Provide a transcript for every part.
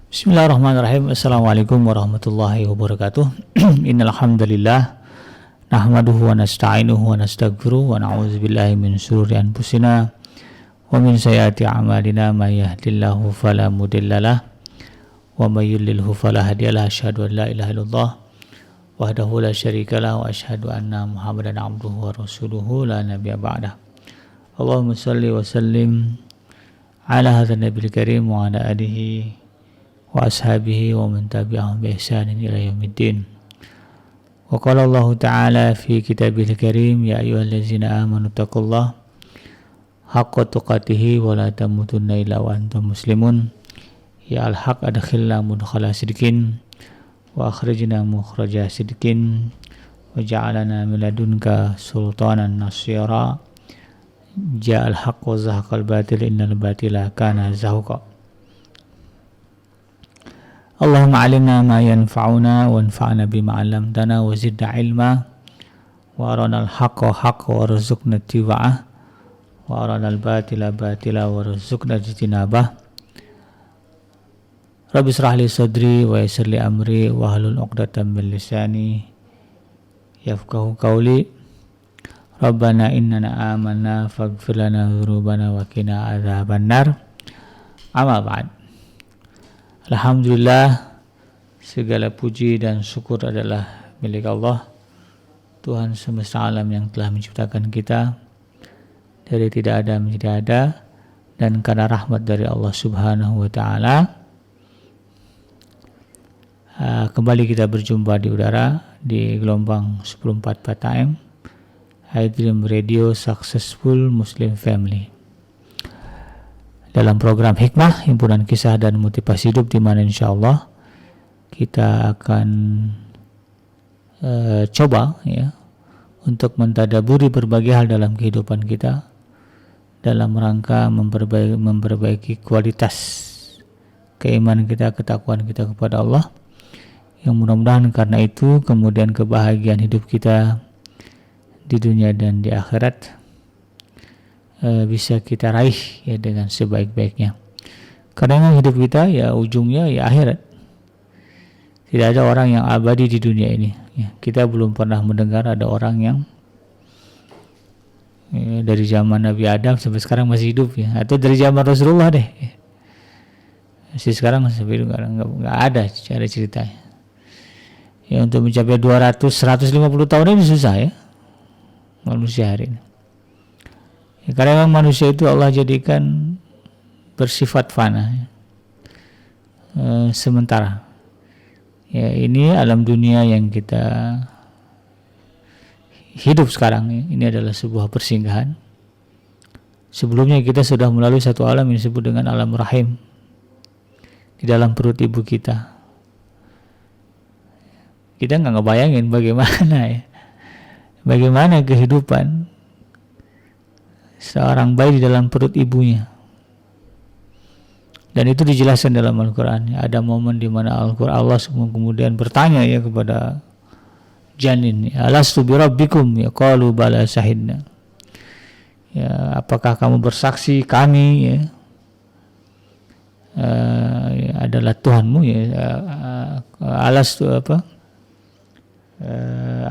Bismillahirrahmanirrahim. Assalamualaikum warahmatullahi wabarakatuh. Innal hamdalillah nahmaduhu wa nasta'inuhu wa nastaghfiruh wa na'udzubillahi min shururi anfusina wa min sayyiati a'malina may yahdihillahu fala mudhillalah wa may yudlilhu fala hadiyalah. Asyhadu an la ilaha illallah wahdahu la syarikalah wa asyhadu anna Muhammadan abduhu wa rasuluhu la nabiyya ba'dah. Allahumma shalli wa sallim ala hadzal nabiyil karim wa ala alihi wa ashabihi wa man tabi'ahum bi ihsanin ila yaumiddin. Wa qala Allah ta'ala fi kitabihil karim, ya ayyuhallazina amanu taqullaha haqqa tuqatih wa la tamutunna illa wa antum muslimun. Ya al-haq adkhilna mudkhala sidqin wa akhrijna mukhraja sidqin wa ja'alna min ladunka sultanan nasira. Ja al-haq wa zahaqal batil innal batila kana zahuqa. Allahumma alimna ma yanfa'una wanfa'na bima 'allamtana wa zidna ilma wa arana al-haqqa haqqa warzuqna ittiba'ah wa arana al-batila batila warzuqna ijtinabah. Rabbi shrah li sadri wa yassir li amri wa hlul 'uqdatam min lisani yafqahu qawli. Rabbana innana amanna faghfir lana dzunubana wa qina adzabannar. Amma ba'd. Alhamdulillah, segala puji dan syukur adalah milik Allah, Tuhan semesta alam yang telah menciptakan kita dari tidak ada menjadi ada, dan karena rahmat dari Allah Subhanahu wa Ta'ala, kembali kita berjumpa di udara di gelombang 1044 AM iDream Radio Successful Muslim Family, dalam program Hikmah, himpunan kisah dan motivasi hidup, di mana insya Allah kita akan coba ya untuk mentadaburi berbagai hal dalam kehidupan kita dalam rangka memperbaiki kualitas keimanan kita, ketakwaan kita kepada Allah, yang mudah-mudahan karena itu kemudian kebahagiaan hidup kita di dunia dan di akhirat bisa kita raih ya dengan sebaik-baiknya. Karena hidup kita ya ujungnya ya akhirat. Tidak ada orang yang abadi di dunia ini ya. Kita belum pernah mendengar ada orang yang dari zaman Nabi Adam sampai sekarang masih hidup ya, atau dari zaman Rasulullah deh ya. Masih sekarang masih hidup, nggak ada cara ceritanya ya. Untuk mencapai 200-150 tahun ini susah ya manusia hari ini. Karena memang manusia itu Allah jadikan bersifat fana, sementara. Ya, ini alam dunia yang kita hidup sekarang ini adalah sebuah persinggahan. Sebelumnya kita sudah melalui satu alam yang disebut dengan alam rahim, di dalam perut ibu kita. Kita nggak ngebayangin bagaimana kehidupan seorang bayi di dalam perut ibunya. Dan itu dijelaskan dalam Al-Quran. Ada momen di mana Al-Quran Allah kemudian bertanya ya kepada janin, alastu birabbikum, ya qalu bala syahidna. Ya, apakah kamu bersaksi kami ya adalah Tuhanmu ya,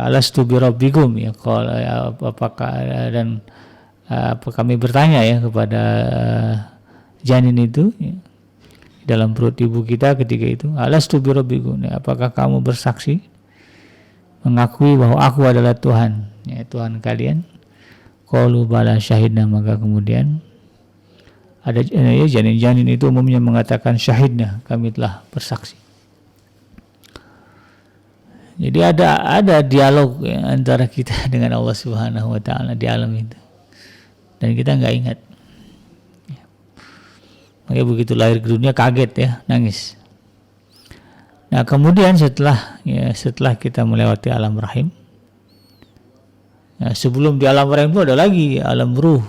alastu birabbikum, ya qala, apakah, dan kami bertanya ya kepada janin itu ya, dalam perut ibu kita ketika itu, alastu birabbikum, ya, apakah kamu bersaksi mengakui bahwa aku adalah Tuhan ya, Tuhan kalian? Qalu bala syahidna, maka kemudian ada ya, janin-janin itu umumnya mengatakan syahidna, kami telah bersaksi. Jadi ada dialog ya, antara kita dengan Allah Subhanahu wa Ta'ala di alam itu. Dan kita nggak ingat. Makanya begitu lahir ke dunia kaget ya, nangis. Nah kemudian setelah kita melewati alam rahim, nah, sebelum di alam rahim itu ada lagi alam ruh.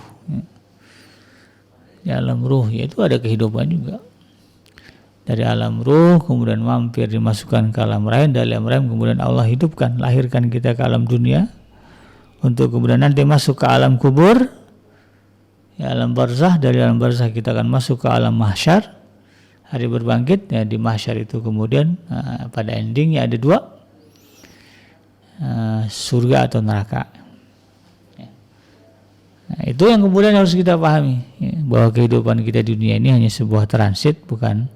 Di alam ruh yaitu ada kehidupan juga. Dari alam ruh kemudian mampir dimasukkan ke alam rahim, dari alam rahim kemudian Allah hidupkan, lahirkan kita ke alam dunia untuk kemudian nanti masuk ke alam kubur. Ya, alam barzah, dari alam barzah kita akan masuk ke alam mahsyar. hari berbangkit ya, di mahsyar itu kemudian pada endingnya ada dua, surga atau neraka. Nah, itu yang kemudian harus kita pahami ya, bahwa kehidupan kita di dunia ini hanya sebuah transit, bukan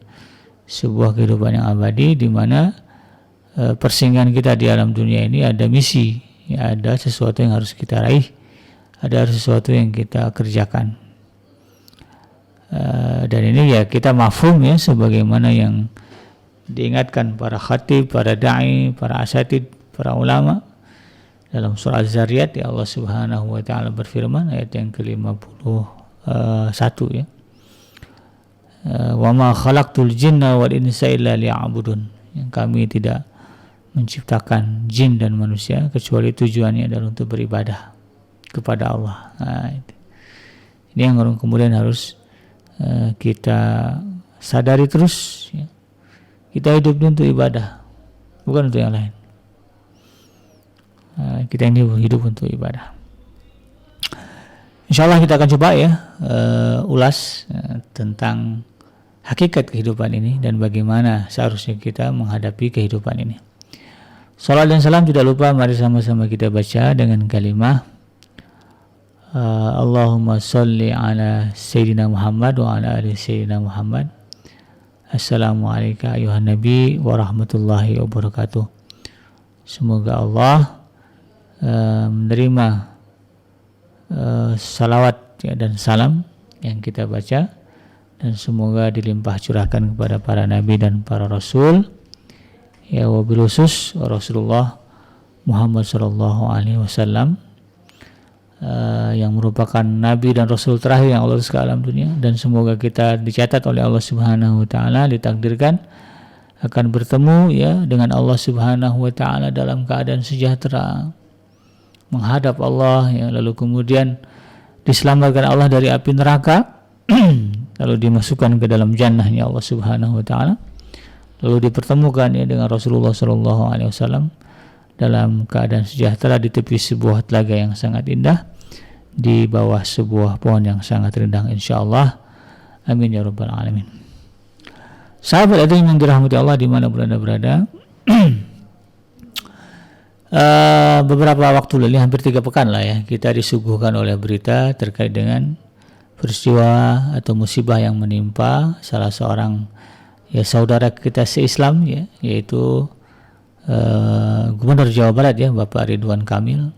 sebuah kehidupan yang abadi, di mana persinggahan kita di alam dunia ini ada misi ya, ada sesuatu yang harus kita raih, ada sesuatu yang kita kerjakan. Dan ini ya kita mafhum ya, sebagaimana yang diingatkan para khatib, para da'i, para asatid, para ulama dalam surah Az-Zariyat ya, Allah Subhanahu wa taala berfirman ayat yang ke-51 ya. Wa ma khalaqtul jinna wal insa illa liya'budun. Yang kami tidak menciptakan jin dan manusia kecuali tujuannya adalah untuk beribadah kepada Allah. Nah, ini yang kemudian harus kita sadari terus ya. Kita hidup untuk ibadah, bukan untuk yang lain. Kita ini hidup untuk ibadah. Insyaallah kita akan coba ya ulas tentang hakikat kehidupan ini dan bagaimana seharusnya kita menghadapi kehidupan ini. Salat dan salam tidak lupa, mari sama-sama kita baca dengan kalimah Allahumma salli ala Sayyidina Muhammad wa ala ali Sayyidina Muhammad. Assalamualaikum ayuhan Nabi wa rahmatullahi wabarakatuh. Semoga Allah menerima salawat ya, dan salam yang kita baca, dan semoga dilimpah curahkan kepada para nabi dan para rasul ya, wabil khusus Rasulullah Muhammad sallallahu alaihi wasallam yang merupakan nabi dan rasul terakhir yang Allah utus ke alam dunia, dan semoga kita dicatat oleh Allah Subhanahu wa taala, ditakdirkan akan bertemu ya dengan Allah Subhanahu wa taala dalam keadaan sejahtera, menghadap Allah ya, lalu kemudian diselamatkan Allah dari api neraka lalu dimasukkan ke dalam jannahnya Allah Subhanahu wa taala, lalu dipertemukan ya dengan Rasulullah sallallahu alaihi wasallam dalam keadaan sejahtera di tepi sebuah telaga yang sangat indah, di bawah sebuah pohon yang sangat rindang, insyaallah. Amin ya rabbal alamin. Sahabat ada yang dirahmati Allah dimanapun Anda berada. Beberapa waktu lalu, hampir 3 pekan lah ya, kita disuguhkan oleh berita terkait dengan peristiwa atau musibah yang menimpa salah seorang ya saudara kita se-Islam ya, yaitu Gubernur Jawa Barat ya, Bapak Ridwan Kamil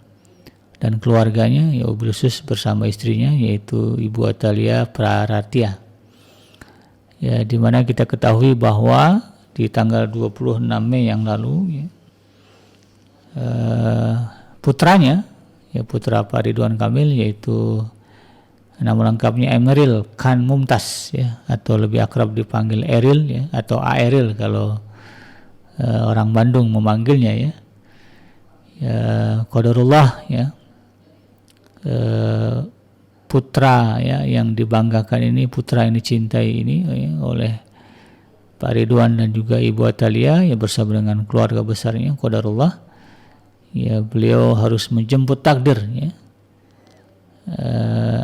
dan keluarganya ya, khusus bersama istrinya yaitu Ibu Atalia Praratia ya, di mana kita ketahui bahwa di tanggal 26 Mei yang lalu ya, putranya ya, putra Pak Ridwan Kamil, yaitu nama lengkapnya Emeril Khan Mumtaz ya, atau lebih akrab dipanggil Eril ya, atau Aeril kalau orang Bandung memanggilnya ya, qadarullah ya, putra ya yang dibanggakan ini, putra yang dicintai ini ya, oleh Pak Ridwan dan juga Ibu Atalia ya, bersama dengan keluarga besarnya, qadarullah ya, beliau harus menjemput takdir ya,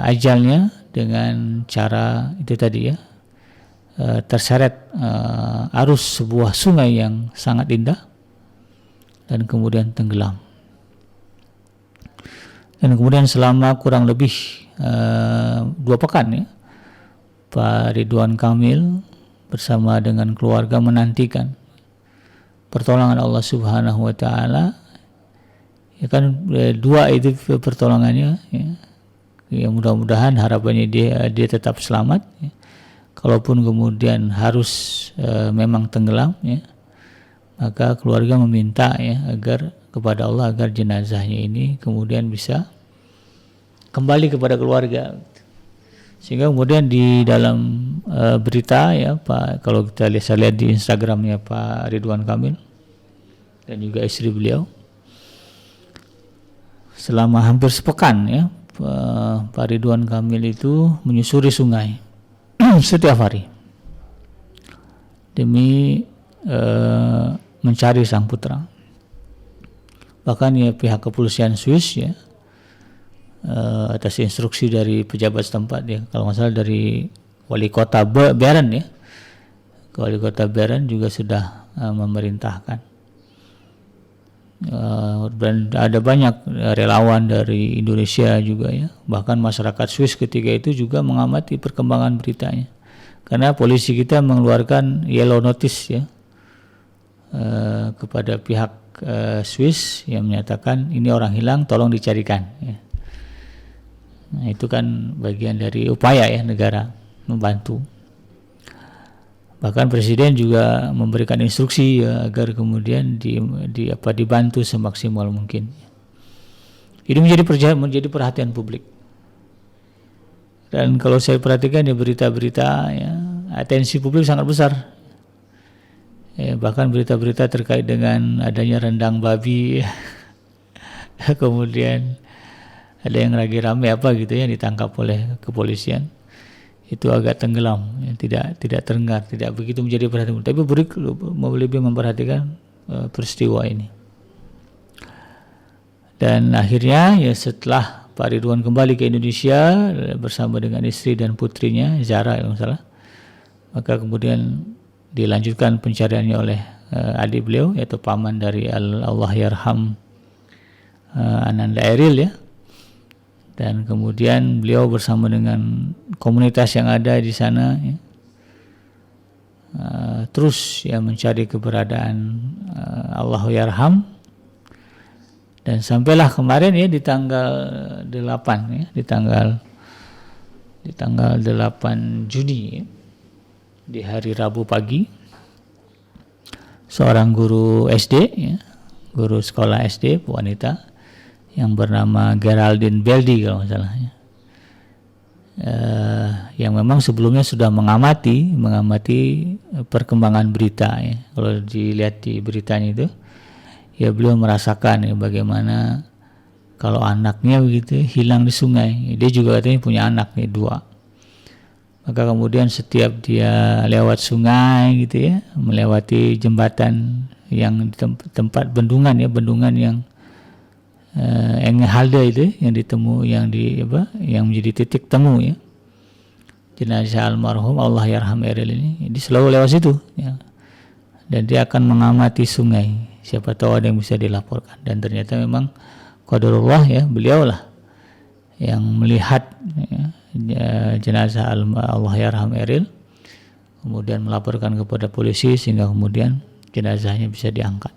ajalnya dengan cara itu tadi ya, terseret arus sebuah sungai yang sangat indah dan kemudian tenggelam, dan kemudian selama kurang lebih 2 pekan ya, Pak Ridwan Kamil bersama dengan keluarga menantikan pertolongan Allah Subhanahu wa taala ya kan, 2 itu pertolongannya ya, mudah-mudahan harapannya dia tetap selamat ya. Kalaupun kemudian harus memang tenggelam ya, maka keluarga meminta ya agar kepada Allah agar jenazahnya ini kemudian bisa kembali kepada keluarga, sehingga kemudian di dalam berita ya Pak, kalau kita lihat di Instagramnya Pak Ridwan Kamil dan juga istri beliau, selama hampir sepekan ya, Pak Ridwan Kamil itu menyusuri sungai setiap hari demi mencari sang putra. Bahkan ya pihak kepolisian Swiss ya, atas instruksi dari pejabat setempat ya, kalau nggak salah dari wali kota Bern ya, Wali Kota Bern juga sudah memerintahkan. Dan ada banyak relawan dari Indonesia juga ya, bahkan masyarakat Swiss ketika itu juga mengamati perkembangan beritanya, karena polisi kita mengeluarkan yellow notice ya kepada pihak Swiss yang menyatakan ini orang hilang, tolong dicarikan ya. Nah, itu kan bagian dari upaya ya negara membantu. Bahkan Presiden juga memberikan instruksi ya, agar kemudian dibantu semaksimal mungkin. Ini menjadi perhatian publik. Dan kalau saya perhatikan di berita-berita ya, atensi publik sangat besar. Ya, bahkan berita-berita terkait dengan adanya rendang babi, ya. Kemudian ada yang lagi ramai apa gitu ya, ditangkap oleh kepolisian, itu agak tenggelam ya, tidak terdengar, tidak begitu menjadi perhatian, tapi lebih memperhatikan peristiwa ini. Dan akhirnya ya setelah Pak Ridwan kembali ke Indonesia bersama dengan istri dan putrinya Zara kalau salah, maka kemudian dilanjutkan pencariannya oleh adik beliau yaitu paman dari Allahyarham Ananda Eril ya. Dan kemudian beliau bersama dengan komunitas yang ada di sana ya, terus ya mencari keberadaan Allahyarham, dan sampailah kemarin ya di tanggal 8 ya, di tanggal 8 Juni ya, di hari Rabu pagi, seorang guru SD ya, guru sekolah SD wanita yang bernama Geraldine Beldi kalau nggak salah ya, yang memang sebelumnya sudah mengamati perkembangan berita ya. Kalau dilihat di beritanya itu ya, beliau merasakan ya bagaimana kalau anaknya begitu hilang di sungai. Dia juga katanya punya anak nih 2. Maka kemudian setiap dia lewat sungai gitu ya, melewati jembatan yang di tempat bendungan ya, bendungan yang Engehalde itu yang yang menjadi titik temu ya jenazah almarhum Allahyarham Eril ini, dia selalu lewat situ ya. Dan dia akan mengamati sungai, siapa tahu ada yang bisa dilaporkan. Dan ternyata memang qadarullah ya, beliaulah yang melihat ya, jenazah Allahyarham Eril, kemudian melaporkan kepada polisi sehingga kemudian jenazahnya bisa diangkat.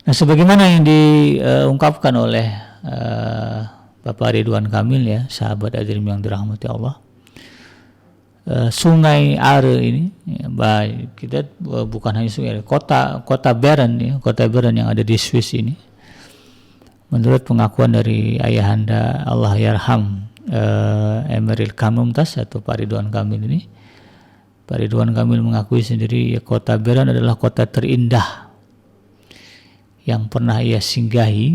Nah, sebagaimana yang diungkapkan oleh Bapak Ridwan Kamil ya, sahabat Adrim yang dirahmati Allah, Sungai Are ini ya, kita bukan hanya sungai, kota Bern ya, kota Bern yang ada di Swiss ini, menurut pengakuan dari ayahanda Allahyarham Emeril Khan Mumtaz atau Pak Ridwan Kamil ini, Pak Ridwan Kamil mengakui sendiri ya, kota Bern adalah kota terindah yang pernah ia singgahi.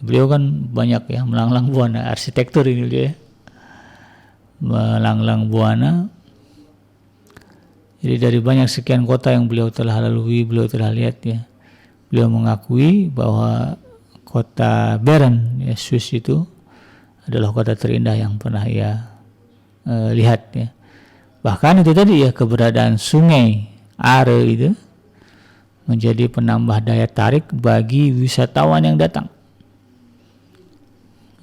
Beliau kan banyak ya melanglang buana arsitektur ini dia, melanglang buana. Jadi dari banyak sekian kota yang beliau telah lalui, beliau telah lihat ya, beliau mengakui bahwa kota Bern ya, Swiss itu adalah kota terindah yang pernah ia lihat ya. Bahkan itu tadi ya, keberadaan sungai Are itu menjadi penambah daya tarik bagi wisatawan yang datang.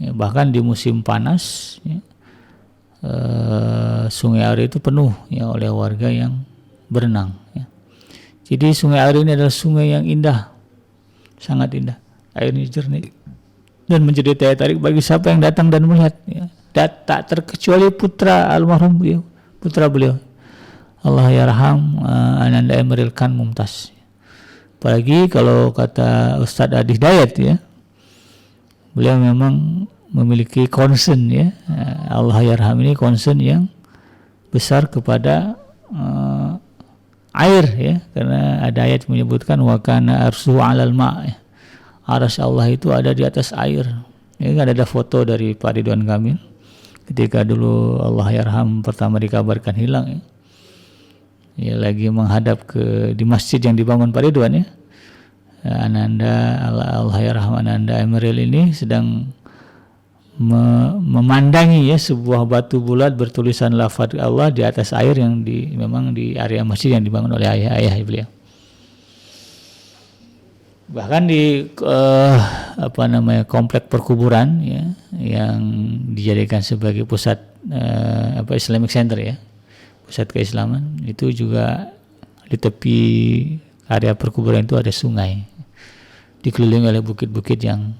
Ya, bahkan di musim panas, ya, Sungai Are itu penuh ya oleh warga yang berenang. Ya. Jadi Sungai Are ini adalah sungai yang indah, sangat indah, airnya jernih dan menjadi daya tarik bagi siapa yang datang dan melihat. Ya. Tak terkecuali putra almarhum beliau, putra beliau, Allahyarham Ananda Emeril Khan Mumtaz. Apalagi kalau kata Ustadz Adi Hidayat ya, beliau memang memiliki concern ya, Allahyarham ini concern yang besar kepada air ya, karena ada ayat menyebutkan wa kana arsuhu 'alal ma', ya. Arsy Allah itu ada di atas air. Ini kan ada foto dari Pak Ridwan Kamil ketika dulu Allahyarham pertama dikabarkan hilang ya. Ya, lagi menghadap di masjid yang dibangun Pak Ridwan ya. Ananda Allahyarham Ananda Emeril ini sedang memandangi ya sebuah batu bulat bertulisan lafaz Allah di atas air yang memang di area masjid yang dibangun oleh ayah beliau. Bahkan di komplek perkuburan ya yang dijadikan sebagai pusat Islamic Center ya, pusat keislaman, itu juga di tepi area perkuburan itu ada sungai dikelilingi oleh bukit-bukit yang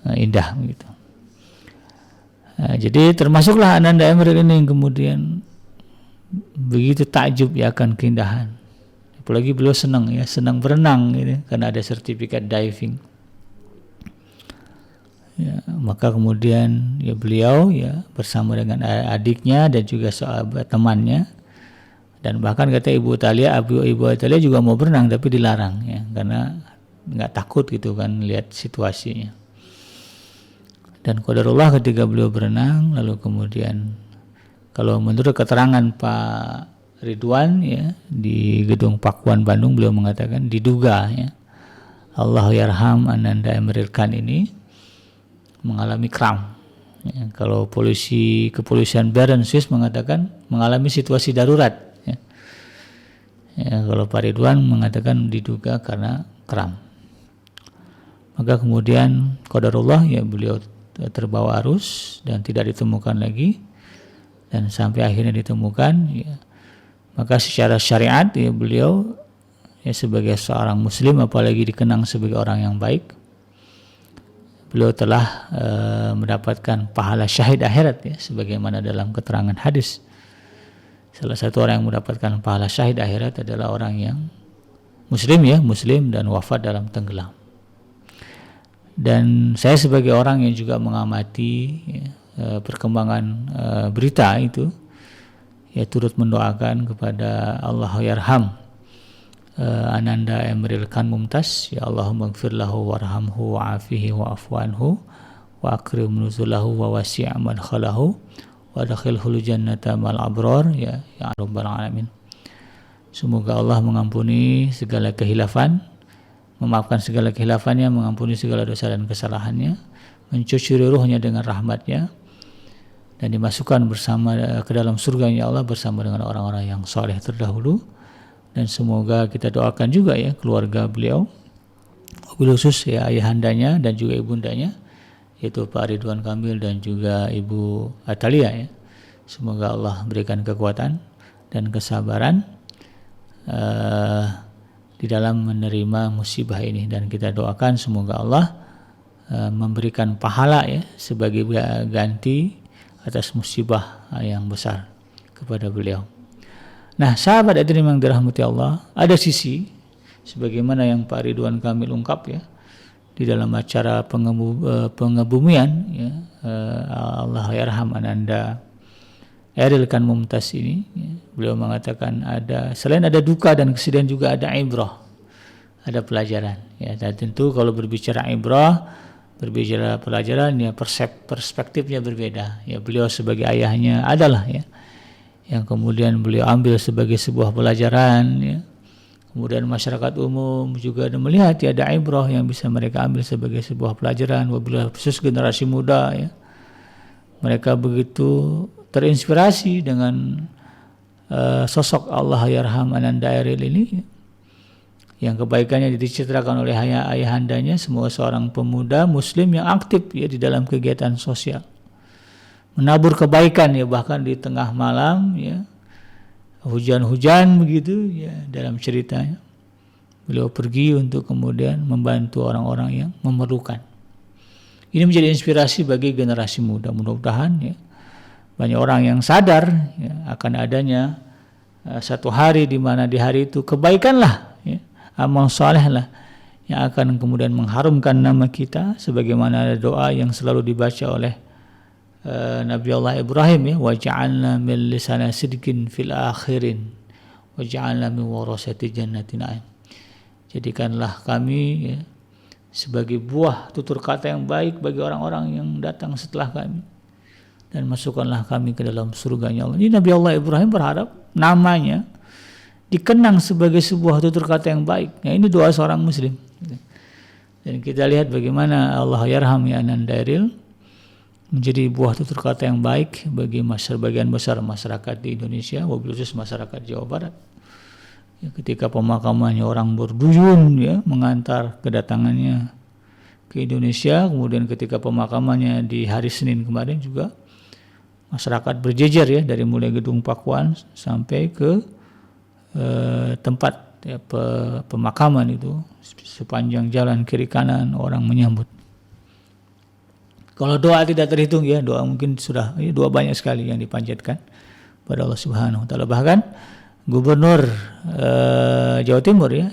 indah gitu. Nah, jadi termasuklah Ananda Emeril ini yang kemudian begitu takjub ya akan keindahan. Apalagi beliau senang berenang gitu, karena ada sertifikat diving. Ya, maka kemudian ya beliau ya bersama dengan adiknya dan juga sahabat temannya, dan bahkan kata Ibu Thalia juga mau berenang tapi dilarang ya karena nggak takut gitu kan lihat situasinya. Dan qadarullah ketika beliau berenang, lalu kemudian kalau menurut keterangan Pak Ridwan ya di Gedung Pakuan Bandung, beliau mengatakan diduga ya Allahyarham Ananda Emeril Khan ini mengalami kram. Ya, kalau kepolisian Bern Swiss mengatakan mengalami situasi darurat. Ya. Ya, kalau Pak Ridwan mengatakan diduga karena kram. Maka kemudian qadarullah ya beliau terbawa arus dan tidak ditemukan lagi, dan sampai akhirnya ditemukan ya. Maka secara syariat ya beliau ya sebagai seorang muslim, apalagi dikenang sebagai orang yang baik, beliau telah mendapatkan pahala syahid akhirat ya, sebagaimana dalam keterangan hadis. Salah satu orang yang mendapatkan pahala syahid akhirat adalah orang yang muslim dan wafat dalam tenggelam. Dan saya sebagai orang yang juga mengamati perkembangan berita itu ya turut mendoakan kepada Allahyarham Ananda Emeril Khan Mumtaz, ya Allahumma ighfir lahu warhamhu wa'afihi wa'fu anhu wa akrim nuzulahu wa wasi' madkhalahu wa adkhilhul jannata mal abrar ya rabbal alamin. Semoga Allah mengampuni segala kehilafan, memaafkan segala kehilafannya, mengampuni segala dosa dan kesalahannya, mencuci ruhnya dengan rahmatnya, dan dimasukkan bersama ke dalam surga ya Allah bersama dengan orang-orang yang saleh terdahulu. Dan semoga kita doakan juga ya keluarga beliau, khusus ya ayahandanya dan juga ibundanya, yaitu Pak Ridwan Kamil dan juga Ibu Atalia ya. Semoga Allah berikan kekuatan dan kesabaran di dalam menerima musibah ini, dan kita doakan semoga Allah memberikan pahala ya sebagai ganti atas musibah yang besar kepada beliau. Nah, sahabat hadirin yang dirahmati Allah, ada sisi sebagaimana yang Pak Ridwan Kamil ungkap ya di dalam acara pengebumian ya, Allahyarham Ananda Emeril Khan Mumtaz ini ya, beliau mengatakan selain ada duka dan kesedihan juga ada ibrah, ada pelajaran ya. Dan tentu kalau berbicara ibrah, berbicara pelajaran ya perspektifnya berbeda ya. Beliau sebagai ayahnya adalah ya yang kemudian beliau ambil sebagai sebuah pelajaran ya. Kemudian masyarakat umum juga melihat ya ada ibrah yang bisa mereka ambil sebagai sebuah pelajaran, wabillahi khusus generasi muda ya. Mereka begitu terinspirasi dengan sosok Allahyarham Ananda Emeril ini yang kebaikannya dicitrakan oleh ayahandanya, semua seorang pemuda muslim yang aktif ya di dalam kegiatan sosial, menabur kebaikan ya, bahkan di tengah malam ya hujan-hujan begitu ya, dalam ceritanya beliau pergi untuk kemudian membantu orang-orang yang memerlukan. Ini menjadi inspirasi bagi generasi muda. Mudah-mudahan ya banyak orang yang sadar ya, akan adanya satu hari di mana di hari itu kebaikanlah ya, amal saleh lah yang akan kemudian mengharumkan nama kita, sebagaimana doa yang selalu dibaca oleh Nabi Allah Ibrahim ya, waj'alna min lisana sidqin fil akhirin waj'alna min warasati jannatin na'im. Jadikanlah kami ya sebagai buah tutur kata yang baik bagi orang-orang yang datang setelah kami, dan masukkanlah kami ke dalam surganya Allah. Ini Nabi Allah Ibrahim berharap namanya dikenang sebagai sebuah tutur kata yang baik. Nah, ini doa seorang muslim. Dan kita lihat bagaimana Allahyarham ya Ananda Emeril menjadi buah tutur kata yang baik bagi sebagian besar masyarakat di Indonesia, wabil khusus masyarakat Jawa Barat. Ya, ketika pemakamannya orang berduyun ya mengantar kedatangannya ke Indonesia, kemudian ketika pemakamannya di hari Senin kemarin juga masyarakat berjejer ya dari mulai gedung Pakuan sampai ke tempat ya, pemakaman itu, sepanjang jalan kiri kanan orang menyambut. Kalau doa tidak terhitung ya, doa mungkin sudah doa banyak sekali yang dipanjatkan pada Allah Subhanahu wa taala. Bahkan Gubernur Jawa Timur ya,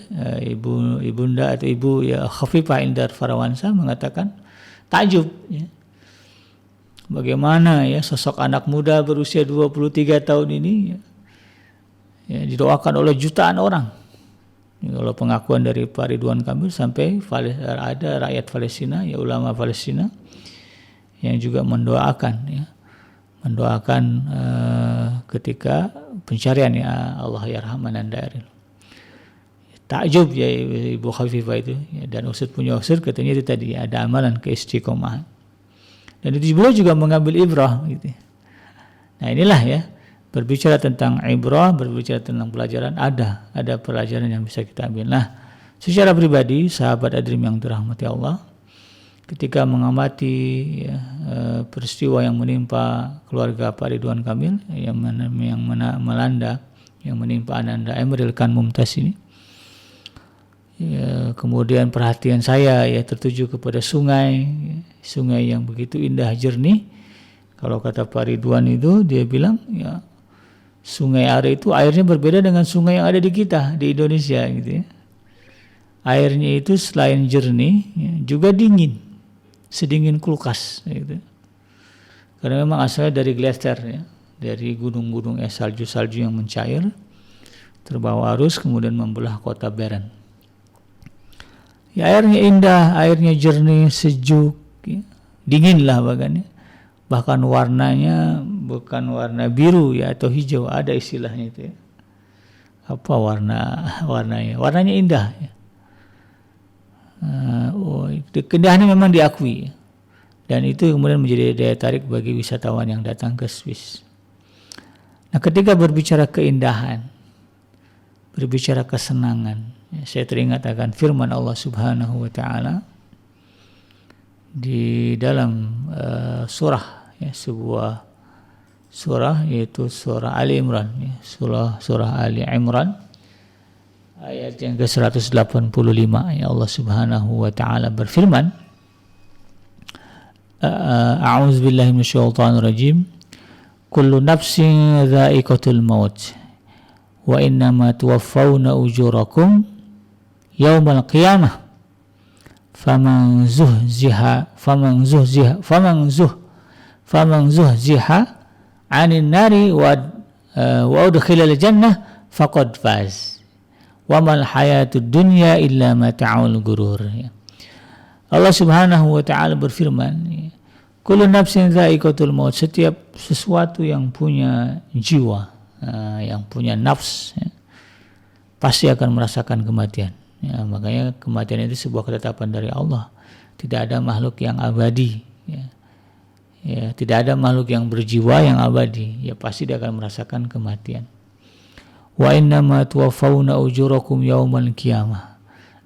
Ibunda atau Ibu ya Khafifah Indar Farawansa mengatakan takjub ya. Bagaimana ya sosok anak muda berusia 23 tahun ini ya, didoakan oleh jutaan orang. Ya, kalau pengakuan dari Pak Ridwan Kamil sampai ada rakyat Palestina ya, ulama Palestina yang juga mendoakan ketika pencarian ya Allah yarhaman anda Aril. Takjub ya Ibu Khafifah itu ya, dan Ustaz punya Ustaz katanya itu tadi ada amalan keistiqomahan. Dan itu beliau juga mengambil ibrah gitu. Nah inilah ya, berbicara tentang ibrah, berbicara tentang pelajaran, ada pelajaran yang bisa kita ambil. Nah, secara pribadi sahabat Adrim yang dirahmati Allah, ketika mengamati ya, peristiwa yang menimpa keluarga Pak Ridwan Kamil yang melanda, yang menimpa Ananda Emeril Khan Mumtaz ini, ya, kemudian perhatian saya ya tertuju kepada sungai yang begitu indah jernih. Kalau kata Pak Ridwan itu dia bilang ya Sungai Are itu airnya berbeda dengan sungai yang ada di kita di Indonesia gitu ya. Airnya itu selain jernih ya, juga dingin, sedingin kulkas gitu. Karena memang asalnya dari glacier ya, dari gunung-gunung es salju-salju yang mencair terbawa arus kemudian membelah kota Bern. Ya, airnya indah, airnya jernih, sejuk, ya, dingin lah bahkan warnanya bukan warna biru ya atau hijau, ada istilahnya itu ya. Apa warnanya indah ya. Keindahannya memang diakui ya. Dan itu kemudian menjadi daya tarik bagi wisatawan yang datang ke Swiss. Nah ketika berbicara keindahan, berbicara kesenangan, ya, saya teringat akan firman Allah Subhanahu wa taala di dalam surah ya, sebuah surah yaitu surah Ali Imran ya, surah Ali Imran ayat yang ke-185 ya, Allah Subhanahu wa taala berfirman, a'udzubillahi minasyaitonir rajim, kullu nafsin dha'iqatul maut wa innama tuwaffawna ujurakum yaumal qiyamah faman zuhziha 'anil nari wa udkhilal jannah faqad faz wa mal hayatud dunya illa mata'ul ghurur. Allah Subhanahu wa taala berfirman, kullu nafsin dha'iqatul maut, setiap sesuatu yang punya jiwa, yang punya nafs ya, pasti akan merasakan kematian. Ya, makanya kematian itu sebuah ketetapan dari Allah. Tidak ada makhluk yang abadi. Ya. Ya, tidak ada makhluk yang berjiwa yang abadi. Ya pasti dia akan merasakan kematian. Wa innama tuwaffawna ujurakum yaumal qiyamah.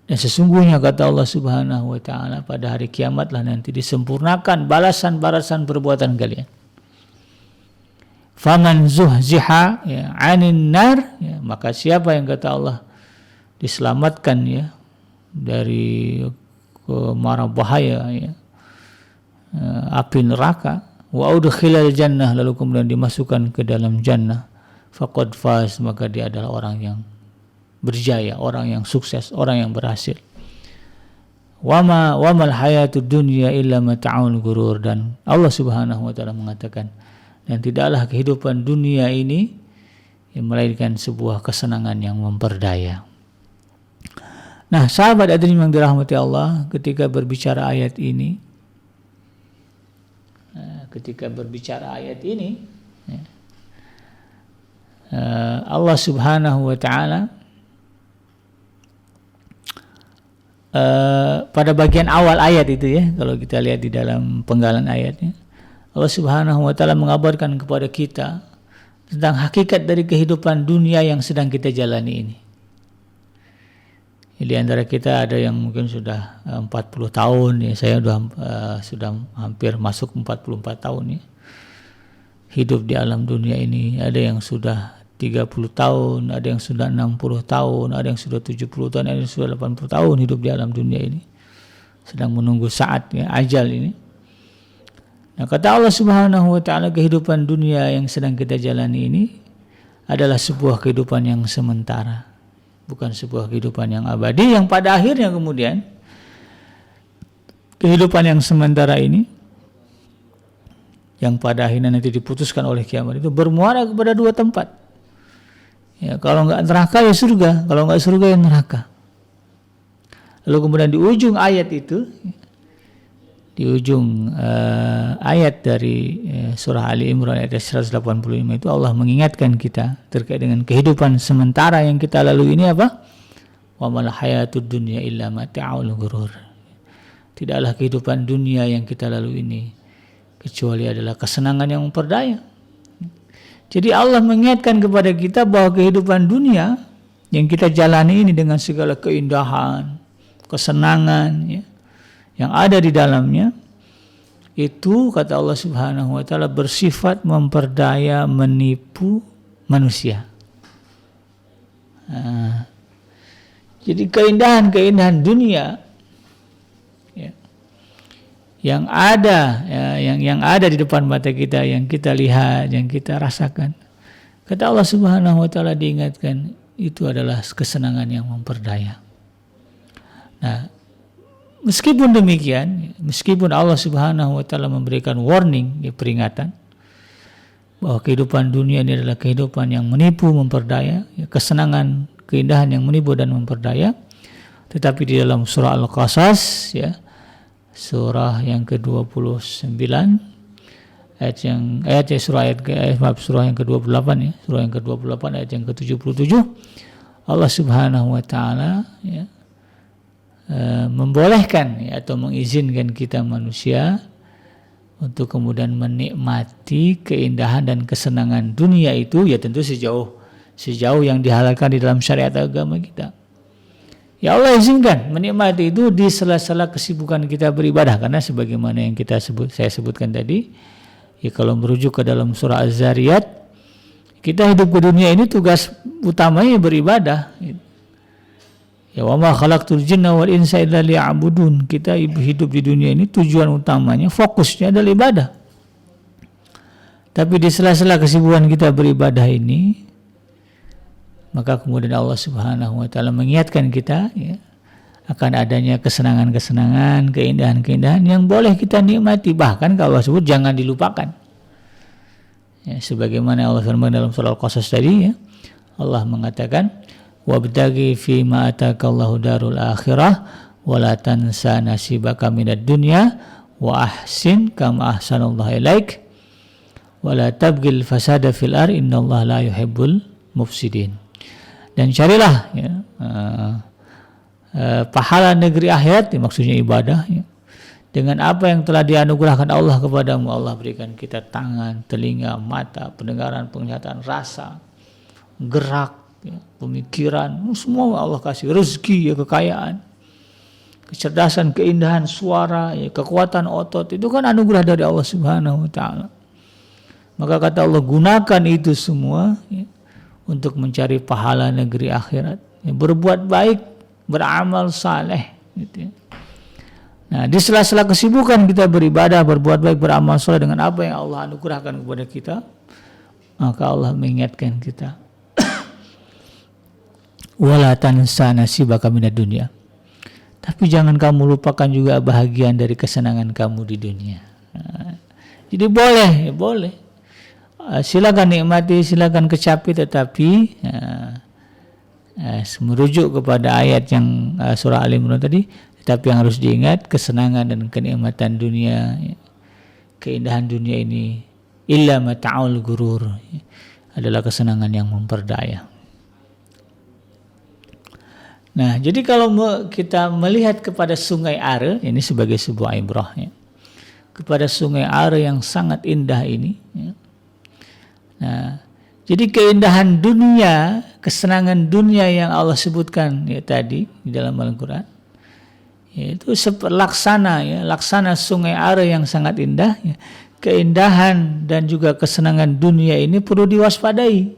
Dan sesungguhnya kata Allah Subhanahu wa taala pada hari kiamatlah nanti disempurnakan balasan-balasan perbuatan kalian. Faman zuhziha ya 'anil nar ya, maka siapa yang kata Allah diselamatkan ya dari mara bahaya ya, api neraka, wa udkhilal jannah, lalu kemudian dimasukkan ke dalam jannah, faqad faz, maka dia adalah orang yang berjaya, orang yang sukses, orang yang berhasil. Wamal hayatud dunya illa mata'ul ghurur, dan Allah Subhanahu wa taala mengatakan, dan tidaklah kehidupan dunia ini yang melainkan sebuah kesenangan yang memperdaya. Nah, sahabat hadirin yang dirahmati Allah, ketika berbicara ayat ini ya, Allah Subhanahu wa taala pada bagian awal ayat itu ya, kalau kita lihat di dalam penggalan ayatnya, Allah Subhanahu wa taala mengabarkan kepada kita tentang hakikat dari kehidupan dunia yang sedang kita jalani ini. Di antara kita ada yang mungkin sudah 40 tahun ya, saya sudah hampir masuk 44 tahun ya. Hidup di alam dunia ini, ada yang sudah 30 tahun, ada yang sudah 60 tahun, ada yang sudah 70 tahun, ada yang sudah 80 tahun hidup di alam dunia ini. Sedang menunggu saat ya, ajal ini. Nah, kata Allah Subhanahu wa taala, kehidupan dunia yang sedang kita jalani ini adalah sebuah kehidupan yang sementara. Bukan sebuah kehidupan yang abadi, yang pada akhirnya kemudian kehidupan yang sementara ini, yang pada akhirnya nanti diputuskan oleh kiamat itu bermuara kepada dua tempat. Ya, kalau enggak neraka ya surga, kalau enggak surga ya neraka. Lalu kemudian di ujung ayat itu, di ujung ayat dari surah Ali Imran ayat 185 itu Allah mengingatkan kita terkait dengan kehidupan sementara yang kita lalui ini apa? Wa mal hayatud dunya illa mata'ul ghurur. Tidaklah kehidupan dunia yang kita lalui ini kecuali adalah kesenangan yang memperdaya. Jadi Allah mengingatkan kepada kita bahwa kehidupan dunia yang kita jalani ini dengan segala keindahan, kesenangan ya, yang ada di dalamnya itu, kata Allah Subhanahu wa taala, bersifat memperdaya, menipu manusia. Jadi keindahan-keindahan dunia ya, yang ada ya, yang ada di depan mata kita, yang kita lihat, yang kita rasakan, kata Allah Subhanahu wa taala diingatkan itu adalah kesenangan yang memperdaya. Nah, meskipun demikian, meskipun Allah Subhanahu wa taala memberikan warning, ya, peringatan bahwa kehidupan dunia ini adalah kehidupan yang menipu, memperdaya, ya, kesenangan, keindahan yang menipu dan memperdaya, tetapi di dalam surah Al-Qasas ya, surah yang ke-29 surah yang ke-28 ya, surah yang ke-28 ayat yang ke-77, Allah Subhanahu wa taala ya membolehkan ya, atau mengizinkan kita manusia untuk kemudian menikmati keindahan dan kesenangan dunia itu, ya tentu sejauh yang dihalalkan di dalam syariat agama kita. Ya Allah izinkan menikmati itu di sela-sela kesibukan kita beribadah, karena sebagaimana yang saya sebutkan tadi, ya kalau merujuk ke dalam surah Az-Zariyat, kita hidup di dunia ini tugas utamanya beribadah. Ya wa ma khalaqtul jinna wal insa illa liya'budun. Kita hidup di dunia ini tujuan utamanya, fokusnya adalah ibadah. Tapi di sela-sela kesibukan kita beribadah ini, maka kemudian Allah Subhanahu wa taala mengingatkan kita ya, akan adanya kesenangan-kesenangan, keindahan-keindahan yang boleh kita nikmati, bahkan kalau Allah sebut jangan dilupakan. Ya, sebagaimana Allah firman dalam surah Al-Qasas tadi ya, Allah mengatakan wabtaghi fima atakallahu darul akhirah wa la tansa nasibaka minad dunya wa ahsin kama ahsanallahu ilaik wa la tabghil fasada fil ar innallaha la yuhibbul mufsidin. Dan carilah ya, pahala negeri akhirat, ya, maksudnya ibadah ya, dengan apa yang telah dianugerahkan Allah kepadamu. Allah berikan kita tangan, telinga, mata, pendengaran, penglihatan, rasa, gerak ya, pemikiran, semua Allah kasih, rezeki ya, kekayaan, kecerdasan, keindahan suara ya, kekuatan otot, itu kan anugerah dari Allah Subhanahu wa taala. Maka kata Allah, gunakan itu semua ya, untuk mencari pahala negeri akhirat ya, berbuat baik, beramal saleh gitu ya. Nah, di sela-sela kesibukan kita beribadah, berbuat baik, beramal saleh dengan apa yang Allah anugerahkan kepada kita, maka Allah mengingatkan kita wala tansa nasibaka minad dunya. Tapi jangan kamu lupakan juga bahagian dari kesenangan kamu di dunia. Nah, jadi boleh. Silakan nikmati, silakan kecapi, tetapi merujuk kepada ayat yang surah Al Imran tadi, tetapi yang harus diingat kesenangan dan kenikmatan dunia, keindahan dunia ini illa mata'ul ghurur, adalah kesenangan yang memperdaya. Nah, jadi kalau kita melihat kepada sungai Are ini sebagai sebuah ibrah ya. kepada sungai Are yang sangat indah ini. Ya. Nah, jadi keindahan dunia, kesenangan dunia yang Allah sebutkan ya tadi di dalam Al-Quran, yaitu laksana sungai Are yang sangat indah. Ya. Keindahan dan juga kesenangan dunia ini perlu diwaspadai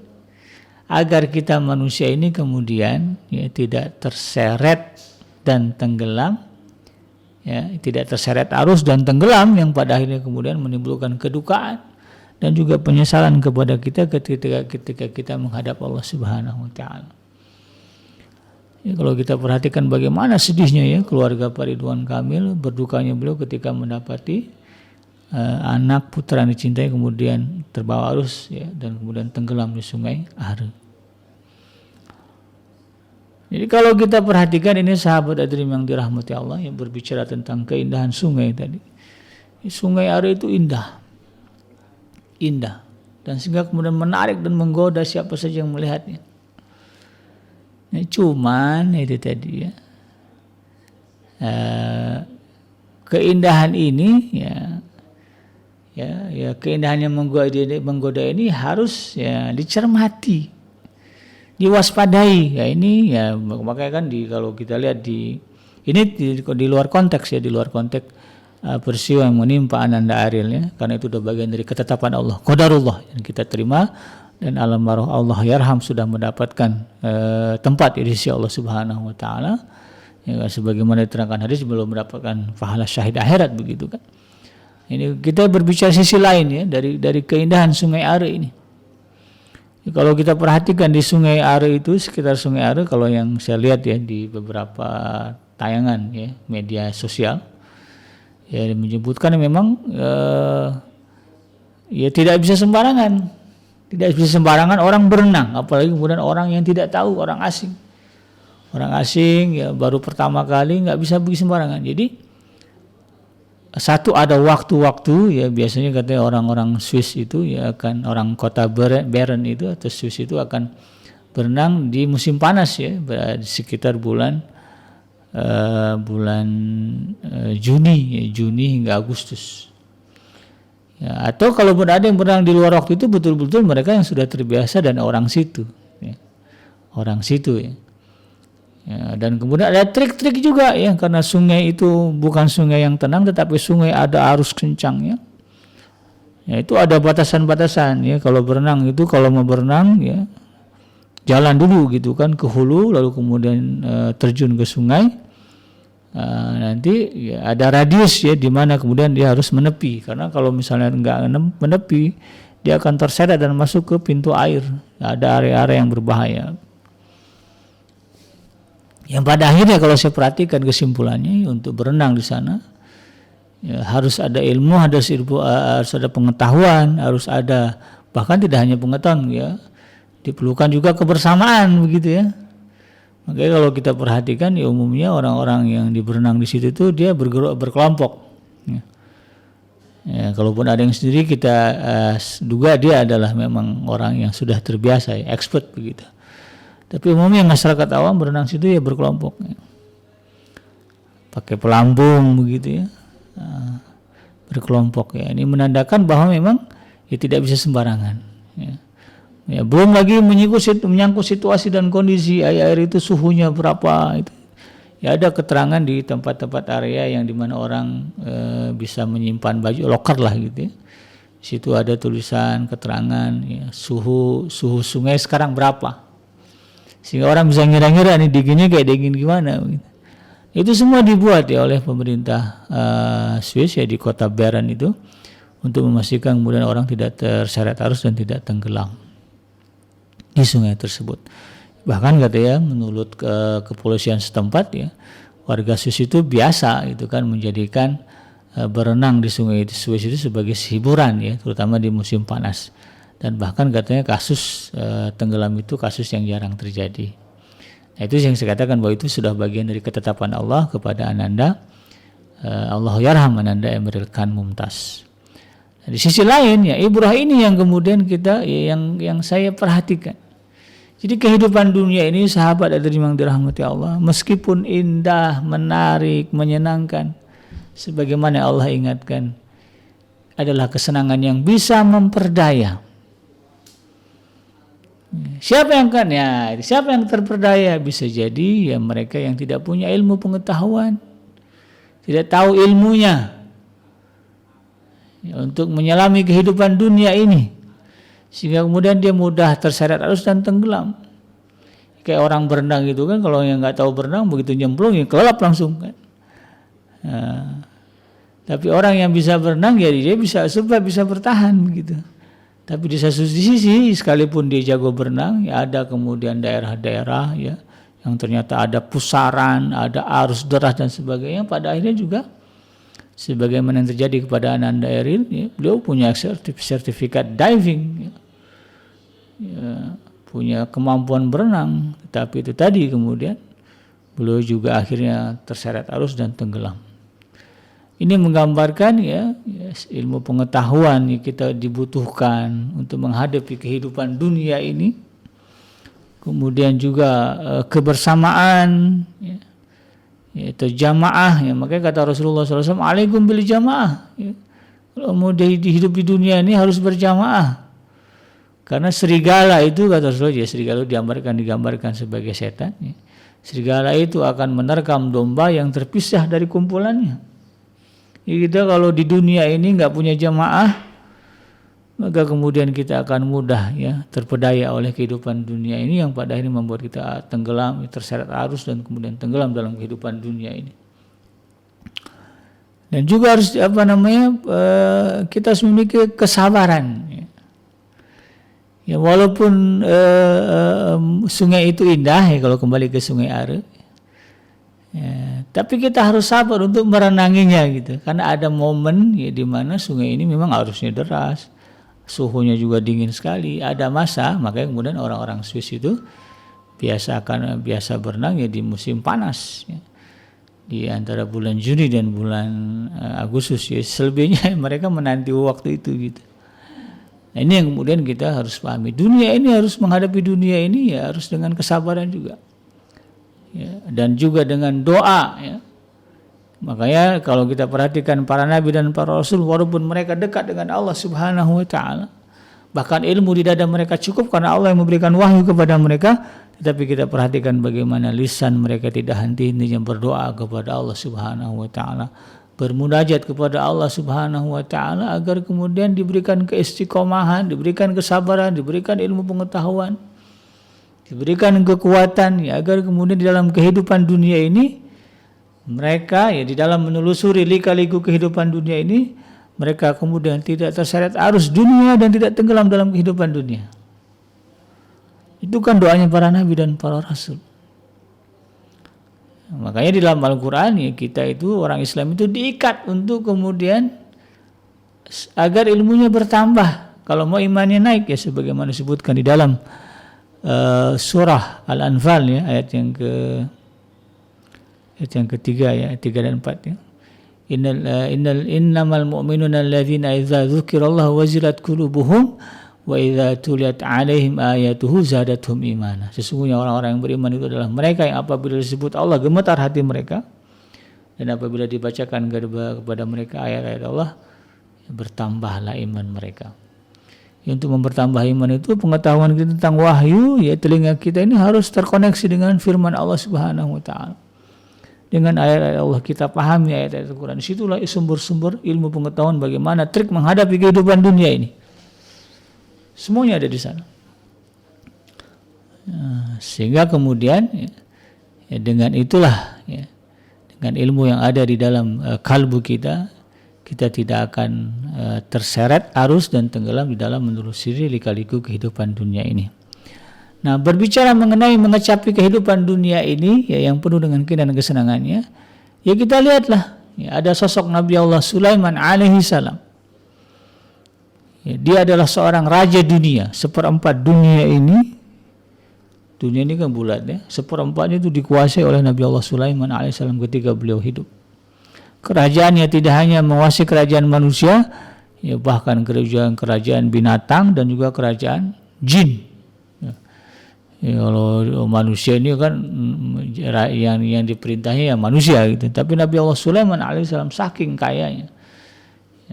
agar kita manusia ini kemudian ya tidak terseret dan tenggelam. Ya, tidak terseret arus dan tenggelam yang pada akhirnya kemudian menimbulkan kedukaan dan juga penyesalan kepada kita ketika kita menghadap Allah Subhanahu wa taala. Ya, kalau kita perhatikan bagaimana sedihnya ya keluarga Pak Ridwan Kamil, berdukanya beliau ketika mendapati anak putra yang dicintai kemudian terbawa arus ya dan kemudian tenggelam di sungai Are. Jadi kalau kita perhatikan ini sahabat Adrim yang dirahmati Allah yang berbicara tentang keindahan sungai tadi. Sungai Are itu indah. Dan sehingga kemudian menarik dan menggoda siapa saja yang melihatnya. Nah, cuman itu tadi ya. Keindahan ini ya keindahan yang menggoda ini harus ya dicermati, diwaspadai. Ya ini ya makanya kan kalau kita lihat di luar konteks ya, di luar konteks peristiwa yang menimpa Ananda Ariel ya, karena itu sudah bagian dari ketetapan Allah, qadarullah yang kita terima, dan alam marah Allah yarham sudah mendapatkan tempat di sisi Allah Subhanahu wa taala. Ya, sebagaimana diterangkan hadis belum mendapatkan pahala syahid akhirat begitu kan. Ini kita berbicara sisi lain ya dari keindahan sungai Are ini. Kalau kita perhatikan di sungai Are itu, sekitar sungai Are, kalau yang saya lihat ya di beberapa tayangan ya media sosial ya menyebutkan memang ya tidak bisa sembarangan orang berenang, apalagi kemudian orang yang tidak tahu, orang asing ya baru pertama kali nggak bisa pergi sembarangan. Jadi satu ada waktu-waktu ya, biasanya katanya orang-orang Swiss itu ya akan, orang kota Bern itu atau Swiss itu akan berenang di musim panas ya, di sekitar bulan Juni hingga Agustus. Ya, atau kalau ada yang berenang di luar waktu itu betul-betul mereka yang sudah terbiasa dan orang situ ya. Ya, dan kemudian ada trik-trik juga ya, karena sungai itu bukan sungai yang tenang tetapi sungai ada arus kencang ya. Ya itu ada batasan-batasan ya, kalau berenang itu kalau mau berenang ya jalan dulu gitu kan ke hulu, lalu kemudian terjun ke sungai. Nanti ya, ada radius ya di mana kemudian dia harus menepi, karena kalau misalnya enggak menepi dia akan terseret dan masuk ke pintu air. Ada area-area yang berbahaya. Yang pada akhirnya kalau saya perhatikan kesimpulannya untuk berenang di sana ya, harus ada ilmu, harus ada pengetahuan, harus ada, bahkan tidak hanya pengetahuan ya, diperlukan juga kebersamaan begitu ya. Makanya kalau kita perhatikan ya umumnya orang-orang yang berenang di situ itu dia berkelompok. Ya, kalaupun ada yang sendiri kita duga dia adalah memang orang yang sudah terbiasa ya, expert begitu. Tapi umumnya masyarakat awam berenang situ ya berkelompok, ya. Pakai pelampung begitu ya, berkelompok ya. Ini menandakan bahwa memang ya tidak bisa sembarangan. Ya. Ya, belum lagi menyangkut situasi dan kondisi air itu suhunya berapa itu. Ya ada keterangan di tempat-tempat area yang dimana orang bisa menyimpan baju loker lah gitu ya. Di situ ada tulisan keterangan ya, suhu sungai sekarang berapa. Sehingga orang bisa ngira-ngira nih dinginnya kayak dingin gimana gitu. Itu semua dibuat ya oleh pemerintah Swiss ya di kota Bern itu untuk memastikan kemudian orang tidak terseret arus dan tidak tenggelam di sungai tersebut. Bahkan katanya menurut kepolisian setempat ya, warga Swiss itu biasa itu kan menjadikan berenang di sungai Swiss itu sebagai hiburan ya, terutama di musim panas. Dan bahkan katanya kasus tenggelam itu kasus yang jarang terjadi. Nah, itu yang saya katakan bahwa itu sudah bagian dari ketetapan Allah kepada Ananda. Allah yarham Ananda Emeril Khan Mumtaz. Nah, di sisi lain ya ibrah ini yang kemudian kita yang saya perhatikan. Jadi kehidupan dunia ini sahabat ada yang dirahmati Allah, meskipun indah, menarik, menyenangkan, sebagaimana Allah ingatkan, adalah kesenangan yang bisa memperdaya. Siapa yang terperdaya? Bisa jadi ya mereka yang tidak punya ilmu pengetahuan, tidak tahu ilmunya ya, untuk menyelami kehidupan dunia ini, sehingga kemudian dia mudah terseret arus dan tenggelam. Kayak orang berenang gitu kan, kalau yang nggak tahu berenang begitu nyemplung ya kelelap langsung kan. Nah, tapi orang yang bisa berenang ya dia bisa supaya bisa bertahan begitu. Tapi di satu sisi sekalipun dia jago berenang, ya ada kemudian daerah-daerah ya yang ternyata ada pusaran, ada arus deras dan sebagainya. Pada akhirnya juga sebagaimana yang terjadi kepada Ananda Eril, ya, beliau punya sertifikat diving, ya, punya kemampuan berenang, tapi itu tadi kemudian beliau juga akhirnya terseret arus dan tenggelam. Ini menggambarkan ya ilmu pengetahuan yang kita dibutuhkan untuk menghadapi kehidupan dunia ini. Kemudian juga kebersamaan, ya, yaitu jamaah. Ya, makanya kata Rasulullah SAW, alaikum bil jamaah. Ya, kalau mau hidup di dunia ini harus berjamaah. Karena serigala itu kata Rasulullah, ya, serigala itu digambarkan sebagai setan. Ya. Serigala itu akan menerkam domba yang terpisah dari kumpulannya. Kita kalau di dunia ini nggak punya jamaah, maka kemudian kita akan mudah ya terpedaya oleh kehidupan dunia ini yang pada akhirnya membuat kita tenggelam, terseret arus dan kemudian tenggelam dalam kehidupan dunia ini. Dan juga harus kita harus memiliki kesabaran. Ya walaupun sungai itu indah ya kalau kembali ke Sungai Are. Ya, tapi kita harus sabar untuk merenanginya gitu, karena ada momen ya di mana sungai ini memang arusnya deras, suhunya juga dingin sekali, ada masa makanya kemudian orang-orang Swiss itu biasa berenang ya di musim panas ya, di antara bulan Juni dan bulan Agustus ya, selebihnya mereka menanti waktu itu gitu. Nah, ini yang kemudian kita harus pahami, dunia ini harus menghadapi dunia ini ya harus dengan kesabaran juga. Ya, dan juga dengan doa ya. Makanya kalau kita perhatikan para nabi dan para rasul, walaupun mereka dekat dengan Allah Subhanahu wa taala, bahkan ilmu di dada mereka cukup karena Allah yang memberikan wahyu kepada mereka, tetapi kita perhatikan bagaimana lisan mereka tidak henti-hentinya berdoa kepada Allah Subhanahu wa taala, bermunajat kepada Allah Subhanahu wa taala agar kemudian diberikan keistiqomahan, diberikan kesabaran, diberikan ilmu pengetahuan, diberikan kekuatan ya, agar kemudian di dalam kehidupan dunia ini mereka ya di dalam menelusuri lika-liku kehidupan dunia ini mereka kemudian tidak terseret arus dunia dan tidak tenggelam dalam kehidupan dunia. Itu kan doanya para nabi dan para rasul. Makanya di dalam Al-Quran ya, kita itu orang Islam itu diikat untuk kemudian agar ilmunya bertambah. Kalau mau imannya naik ya sebagaimana disebutkan di dalam surah Al-Anfal ya ayat yang ketiga ya, 3 dan 4 ya. Innamal mu'minuna alladzina idza dzukirallahu wajilat qulubuhum wa idza tuliyat 'alaihim ayatuhu zadatuhum imana. Sesungguhnya orang-orang yang beriman itu adalah mereka yang apabila disebut Allah gemetar hati mereka, dan apabila dibacakan kepada mereka ayat-ayat Allah bertambahlah iman mereka. Untuk mempertambah iman itu pengetahuan kita tentang wahyu ya, telinga kita ini harus terkoneksi dengan firman Allah Subhanahu wa taala. Dengan ayat-ayat Allah kita pahami ayat-ayat Al-Quran. Disitulah sumber-sumber ilmu pengetahuan bagaimana trik menghadapi kehidupan dunia ini. Semuanya ada di sana. Sehingga kemudian ya, dengan itulah ya, dengan ilmu yang ada di dalam kalbu kita, kita tidak akan terseret arus dan tenggelam di dalam menelusuri lika-liku kehidupan dunia ini. Nah, berbicara mengenai mengecapi kehidupan dunia ini ya, yang penuh dengan keindahan dan kesenangannya, ya kita lihatlah ya, ada sosok Nabi Allah Sulaiman alaihi salam. Ya, dia adalah seorang raja dunia, seperempat dunia ini kan bulat ya, seperempatnya itu dikuasai oleh Nabi Allah Sulaiman alaihi salam ketika beliau hidup. Kerajaannya tidak hanya menguasai kerajaan manusia, ya bahkan kerajaan binatang dan juga kerajaan jin. Ya, kalau manusia ini kan yang diperintahnya ya manusia gitu. Tapi Nabi Allah Sulaiman alaihissalam saking kayanya,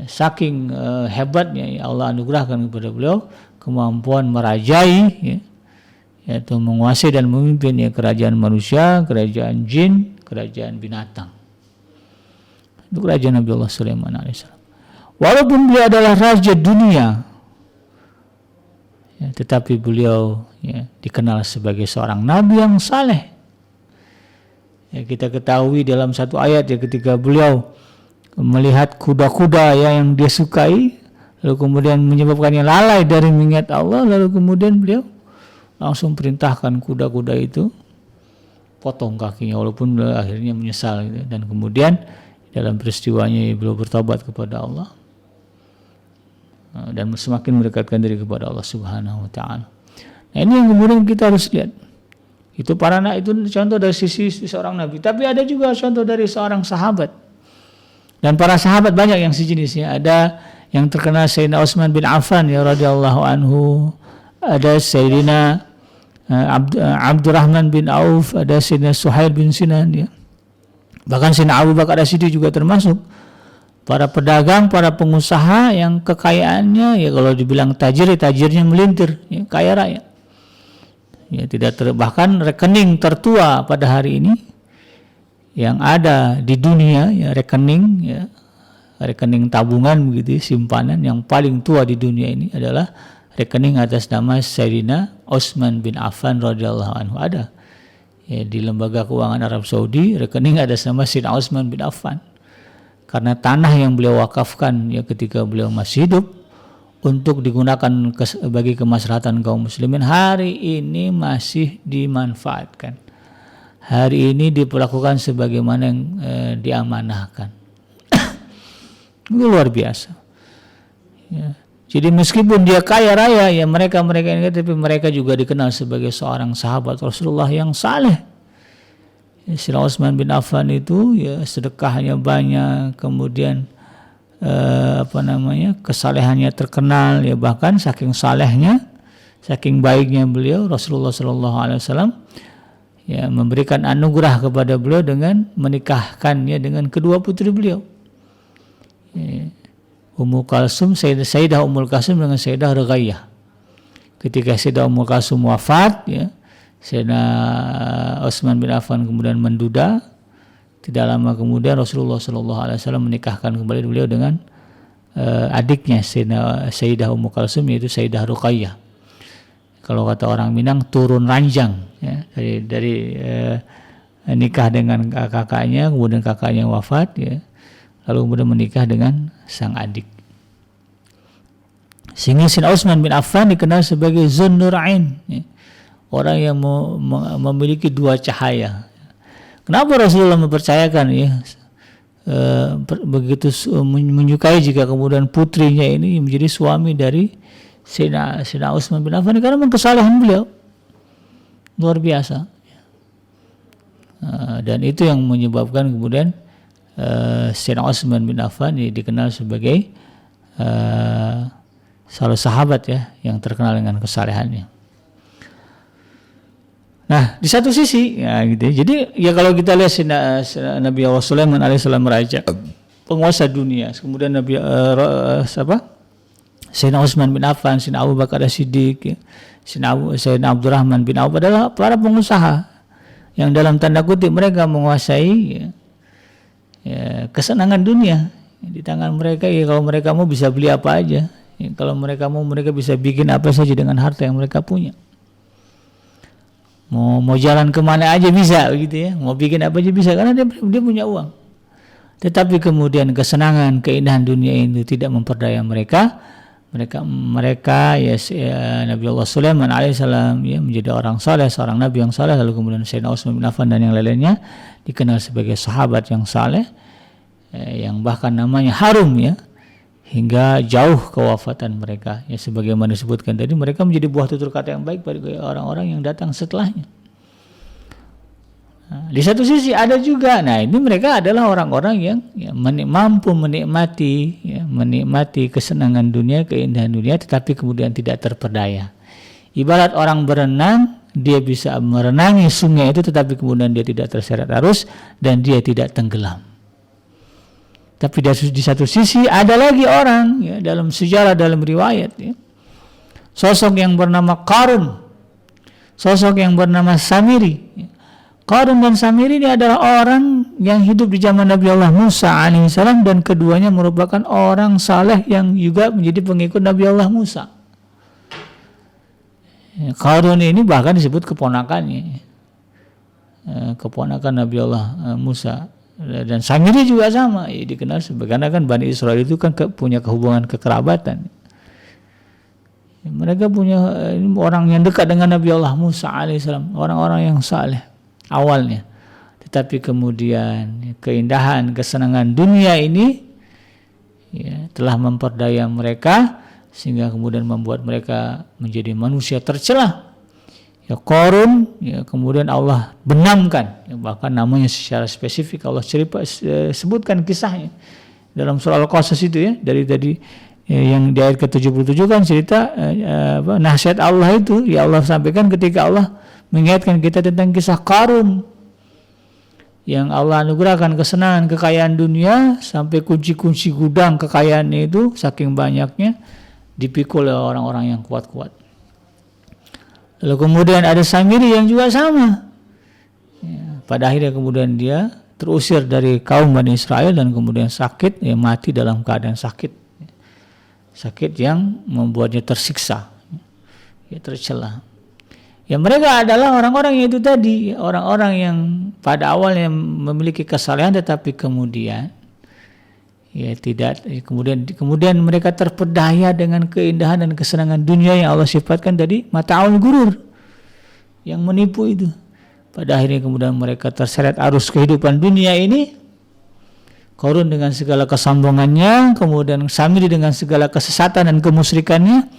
saking hebatnya ya Allah anugerahkan kepada beliau kemampuan merajai ya, yaitu menguasai dan memimpin ya kerajaan manusia, kerajaan jin, kerajaan binatang. Itu kerajaan Nabi Allah Sulaiman alaihissalam. Walaupun beliau adalah raja dunia, ya, tetapi beliau ya, dikenal sebagai seorang nabi yang saleh. Ya, kita ketahui dalam satu ayat ya ketika beliau melihat kuda-kuda yang dia sukai, lalu kemudian menyebabkannya lalai dari mengingat Allah, lalu kemudian beliau langsung perintahkan kuda-kuda itu potong kakinya, walaupun beliau akhirnya menyesal gitu. Dan kemudian dalam peristiwanya beliau bertobat kepada Allah dan semakin mendekatkan diri kepada Allah Subhanahu wa taala. Nah, ini yang kemudian kita harus lihat. Itu contoh dari sisi seorang nabi, tapi ada juga contoh dari seorang sahabat. Dan para sahabat banyak yang sejenisnya. Ada yang terkenal Sayyidina Utsman bin Affan ya radhiyallahu anhu, ada Sayyidina Abdurrahman bin Auf, ada Sayyidina Suhail bin Sinan ya. Bahkan Sayyidina Abu Bakar As-Siddiq juga termasuk para pedagang, para pengusaha yang kekayaannya ya kalau dibilang tajirnya melintir ya, kaya raya. Ya bahkan rekening tertua pada hari ini yang ada di dunia ya rekening tabungan begitu simpanan yang paling tua di dunia ini adalah rekening atas nama Sayyidina Utsman bin Affan radhiyallahu anhu. Ada ya, di lembaga keuangan Arab Saudi rekening atas nama Sayyidina Utsman bin Affan, karena tanah yang beliau wakafkan ya ketika beliau masih hidup untuk digunakan bagi kemaslahatan kaum muslimin hari ini masih dimanfaatkan, hari ini diperlakukan sebagaimana yang diamanahkan. Itu luar biasa ya. Jadi meskipun dia kaya raya ya mereka ini, tapi mereka juga dikenal sebagai seorang sahabat Rasulullah yang saleh. Sayyidina Utsman bin Affan itu ya sedekahnya banyak, kemudian kesalehannya terkenal ya, bahkan saking salehnya, saking baiknya beliau, Rasulullah sallallahu alaihi wasallam ya memberikan anugerah kepada beliau dengan menikahkannya dengan kedua putri beliau. Ya, Ummu Kalsum, Sayyidah Ummul Kalsum dengan Sayyidah Ruqayyah. Ketika Sayyidah Ummul Kalsum wafat ya, Sayyidina Utsman bin Affan kemudian menduda. Tidak lama kemudian Rasulullah sallallahu alaihi wasallam menikahkan kembali beliau dengan adiknya Sayyidah Ummu Kalsum, yaitu Sayyidah Ruqayyah. Kalau kata orang Minang turun ranjang ya, dari nikah dengan kakaknya, kemudian kakaknya wafat ya, lalu kemudian menikah dengan sang adik. Sehingga Sayyidina Utsman bin Affan dikenal sebagai Zunnurain ya, orang yang memiliki dua cahaya. Kenapa Rasulullah mempercayakan ya begitu menyukai jika kemudian putrinya ini menjadi suami dari Sayyidina Utsman bin Affan? Karena memang kesalahan beliau luar biasa. Dan itu yang menyebabkan kemudian Sayyidina Utsman bin Affan dikenal sebagai salah sahabat ya yang terkenal dengan kesalehannya. Nah, di satu sisi ya gitu. Jadi ya kalau kita lihat Nabi Allah Sulaiman alaihissalam raja penguasa dunia, kemudian Nabi Sayyidina Utsman bin Affan, Sayyidina Abu Bakar As-Siddiq, ya, Sayyidina Abdurrahman bin Auf adalah para pengusaha yang dalam tanda kutip mereka menguasai ya, kesenangan dunia di tangan mereka. Ya kalau mereka mau bisa beli apa aja, ya, kalau mereka mau mereka bisa bikin apa saja dengan harta yang mereka punya. Mau jalan kemana aja bisa gitu ya, mau bikin apa aja bisa karena dia punya uang. Tetapi kemudian kesenangan, keindahan dunia itu tidak memperdaya mereka ya, Nabi Allah Sulaiman alaihissalam ya menjadi orang saleh, seorang nabi yang saleh, lalu kemudian Sayyidina Utsman bin Affan dan yang lainnya dikenal sebagai sahabat yang saleh yang bahkan namanya harum ya hingga jauh kewafatan mereka ya, sebagaimana disebutkan tadi, mereka menjadi buah tutur kata yang baik bagi orang-orang yang datang setelahnya. Nah, di satu sisi ada juga, nah ini mereka adalah orang-orang yang ya, mampu menikmati kesenangan dunia, keindahan dunia, tetapi kemudian tidak terperdaya. Ibarat orang berenang, dia bisa merenangi sungai itu, tetapi kemudian dia tidak terseret arus dan dia tidak tenggelam. Tapi di satu sisi ada lagi orang ya, dalam sejarah, dalam riwayat ya, sosok yang bernama Qarun, sosok yang bernama Samiri ya. Qarun dan Samiri ini adalah orang yang hidup di zaman Nabi Allah Musa alaihissalam, dan keduanya merupakan orang saleh yang juga menjadi pengikut Nabi Allah Musa. Qarun ini bahkan disebut keponakannya, keponakan Nabi Allah Musa. Dan Samiri juga sama, ya, dikenal sebagai, karena kan Bani Israel itu kan punya hubungan kekerabatan. Mereka punya orang yang dekat dengan Nabi Allah Musa alaihissalam, orang-orang yang saleh awalnya. Tetapi kemudian keindahan, kesenangan dunia ini ya, telah memperdaya mereka, sehingga kemudian membuat mereka menjadi manusia tercela. Ya, Qarun ya, kemudian Allah benamkan ya, bahkan namanya secara spesifik Allah sebutkan kisahnya dalam surah Al-Qasas itu ya, dari tadi ya, yang di ayat ke-77 kan cerita nasihat Allah itu ya, Allah sampaikan ketika Allah mengingatkan kita tentang kisah Qarun yang Allah anugerahkan kesenangan, kekayaan dunia, sampai kunci-kunci gudang kekayaannya itu saking banyaknya dipikul oleh orang-orang yang kuat-kuat. Lalu kemudian ada Samiri yang juga sama ya, pada akhirnya kemudian dia terusir dari kaum Bani Israel dan kemudian sakit ya, mati dalam keadaan sakit yang membuatnya tersiksa ya, tercela. Ya, mereka adalah orang-orang yang itu tadi, orang-orang yang pada awalnya memiliki kesalehan tetapi kemudian ya tidak ya, kemudian mereka terpedaya dengan keindahan dan kesenangan dunia yang Allah sifatkan tadi, mata'ul gurur, yang menipu itu. Pada akhirnya kemudian mereka terseret arus kehidupan dunia ini. Qarun dengan segala kesombongannya, kemudian Samiri dengan segala kesesatan dan kemusyrikannya,